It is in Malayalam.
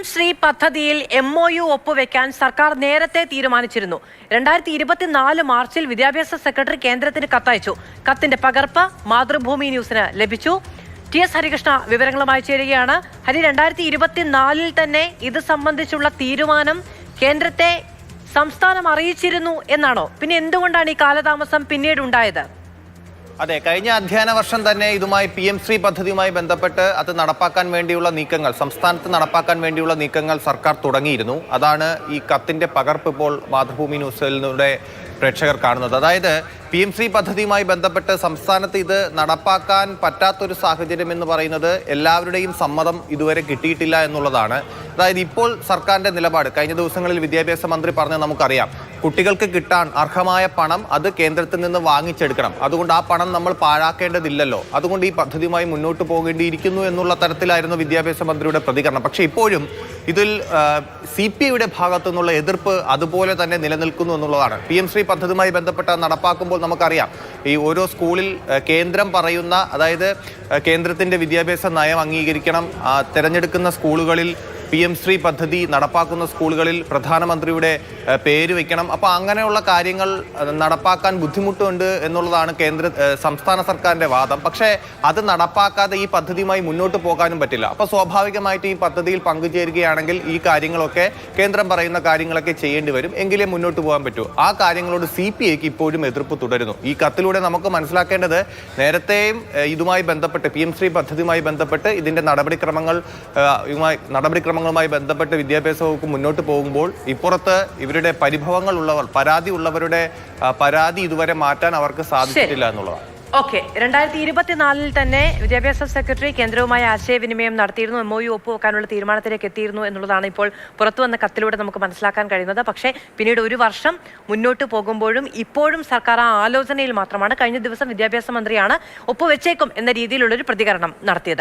ശ്രീ പദ്ധതിയിൽ MOU ഒപ്പുവെക്കാൻ സർക്കാർ നേരത്തെ തീരുമാനിച്ചിരുന്നു. 2024 മാർച്ചിൽ വിദ്യാഭ്യാസ സെക്രട്ടറി കേന്ദ്രത്തിന് കത്തയച്ചു. കത്തിന്റെ പകർപ്പ് മാതൃഭൂമി ന്യൂസിന് ലഭിച്ചു. TS ഹരികൃഷ്ണ വിവരങ്ങളുമായി ചേരുകയാണ്. ഹരി, 2024 തന്നെ ഇത് സംബന്ധിച്ചുള്ള തീരുമാനം കേന്ദ്രത്തെ സംസ്ഥാനം അറിയിച്ചിരുന്നു എന്നാണോ? പിന്നെ എന്തുകൊണ്ടാണ് ഈ കാലതാമസം പിന്നീട് ഉണ്ടായത്? അതെ, കഴിഞ്ഞ അധ്യയന വർഷം തന്നെ ഇതുമായി PM ശ്രീ പദ്ധതിയുമായി ബന്ധപ്പെട്ട് അത് നടപ്പാക്കാൻ വേണ്ടിയുള്ള നീക്കങ്ങൾ, സംസ്ഥാനത്ത് നടപ്പാക്കാൻ വേണ്ടിയുള്ള നീക്കങ്ങൾ സർക്കാർ തുടങ്ങിയിരുന്നു. അതാണ് ഈ കത്തിന്റെ പകർപ്പ് ഇപ്പോൾ മാതൃഭൂമി ന്യൂസിലൂടെ പ്രേക്ഷകർ കാണുന്നത്. അതായത് PM ശ്രീ പദ്ധതിയുമായി ബന്ധപ്പെട്ട് സംസ്ഥാനത്ത് ഇത് നടപ്പാക്കാൻ പറ്റാത്തൊരു സാഹചര്യം എന്ന് പറയുന്നത് എല്ലാവരുടെയും സമ്മതം ഇതുവരെ കിട്ടിയിട്ടില്ല എന്നുള്ളതാണ്. അതായത് ഇപ്പോൾ സർക്കാരിന്റെ നിലപാട് കഴിഞ്ഞ ദിവസങ്ങളിൽ വിദ്യാഭ്യാസ മന്ത്രി പറഞ്ഞത് നമുക്കറിയാം. കുട്ടികൾക്ക് കിട്ടാൻ അർഹമായ പണം അത് കേന്ദ്രത്തിൽ നിന്ന് വാങ്ങിച്ചെടുക്കണം. അതുകൊണ്ട് ആ പണം നമ്മൾ പാഴാക്കേണ്ടതില്ലല്ലോ. അതുകൊണ്ട് ഈ പദ്ധതിയുമായി മുന്നോട്ട് പോകേണ്ടിയിരിക്കുന്നു എന്നുള്ള തരത്തിലായിരുന്നു വിദ്യാഭ്യാസ മന്ത്രിയുടെ പ്രതികരണം. പക്ഷേ ഇപ്പോഴും ഇതിൽ CPIയുടെ ഭാഗത്തു നിന്നുള്ള എതിർപ്പ് അതുപോലെ തന്നെ നിലനിൽക്കുന്നു എന്നുള്ളതാണ്. PM ശ്രീ പദ്ധതിയുമായി ബന്ധപ്പെട്ട് നടപ്പാക്കുമ്പോൾ നമുക്കറിയാം, ഈ ഓരോ സ്കൂളിൽ കേന്ദ്രം പറയുന്ന, അതായത് കേന്ദ്രത്തിന്റെ വിദ്യാഭ്യാസ നയം അംഗീകരിക്കണം. തിരഞ്ഞെടുക്കുന്ന സ്കൂളുകളിൽ PM ശ്രീ പദ്ധതി നടപ്പാക്കുന്ന സ്കൂളുകളിൽ പ്രധാനമന്ത്രിയുടെ പേര് വയ്ക്കണം. അപ്പോൾ അങ്ങനെയുള്ള കാര്യങ്ങൾ നടപ്പാക്കാൻ ബുദ്ധിമുട്ടുണ്ട് എന്നുള്ളതാണ് സംസ്ഥാന സർക്കാരിന്റെ വാദം. പക്ഷേ അത് നടപ്പാക്കാതെ ഈ പദ്ധതിയുമായി മുന്നോട്ട് പോകാനും പറ്റില്ല. അപ്പോൾ സ്വാഭാവികമായിട്ട് ഈ പദ്ധതിയിൽ പങ്കുചേരുകയാണെങ്കിൽ ഈ കാര്യങ്ങളൊക്കെ കേന്ദ്രം പറയുന്ന കാര്യങ്ങളൊക്കെ ചെയ്യേണ്ടി വരും. എങ്കിലേ മുന്നോട്ട് പോകാൻ പറ്റൂ. ആ കാര്യങ്ങളോട് CPIക്ക് ഇപ്പോഴും എതിർപ്പ് തുടരുന്നു. ഈ കത്തിലൂടെ നമുക്ക് മനസ്സിലാക്കേണ്ടത്, നേരത്തെയും ഇതുമായി ബന്ധപ്പെട്ട് PM ശ്രീ പദ്ധതിയുമായി ബന്ധപ്പെട്ട് ഇതിന്റെ നടപടിക്രമങ്ങളുമായി ബന്ധപ്പെട്ട് വിദ്യാഭ്യാസ വകുപ്പ് മുന്നോട്ട് പോകുമ്പോൾ ഇപ്പുറത്ത് ഇവരുടെ പരിഭവങ്ങൾ ഉള്ളവർ, പരാതി ഉള്ളവരുടെ പരാതി ഇതുവരെ മാറ്റാൻ അവർക്ക് സാധിച്ചിട്ടില്ല എന്നുള്ളതാണ്. ഓക്കെ, 2024 തന്നെ വിദ്യാഭ്യാസ സെക്രട്ടറി കേന്ദ്രവുമായി ആശയവിനിമയം നടത്തിയിരുന്നു. MOU ഒപ്പുവെക്കാനുള്ള തീരുമാനത്തിലേക്ക് എത്തിയിരുന്നു എന്നുള്ളതാണ് ഇപ്പോൾ പുറത്തു വന്ന കത്തിലൂടെ നമുക്ക് മനസ്സിലാക്കാൻ കഴിയുന്നത്. പക്ഷേ പിന്നീട് ഒരു വർഷം മുന്നോട്ട് പോകുമ്പോഴും ഇപ്പോഴും സർക്കാർ ആ ആലോചനയിൽ മാത്രമാണ്. കഴിഞ്ഞ ദിവസം വിദ്യാഭ്യാസ മന്ത്രിയാണ് ഒപ്പുവെച്ചേക്കും എന്ന രീതിയിലുള്ളൊരു പ്രതികരണം നടത്തിയത്.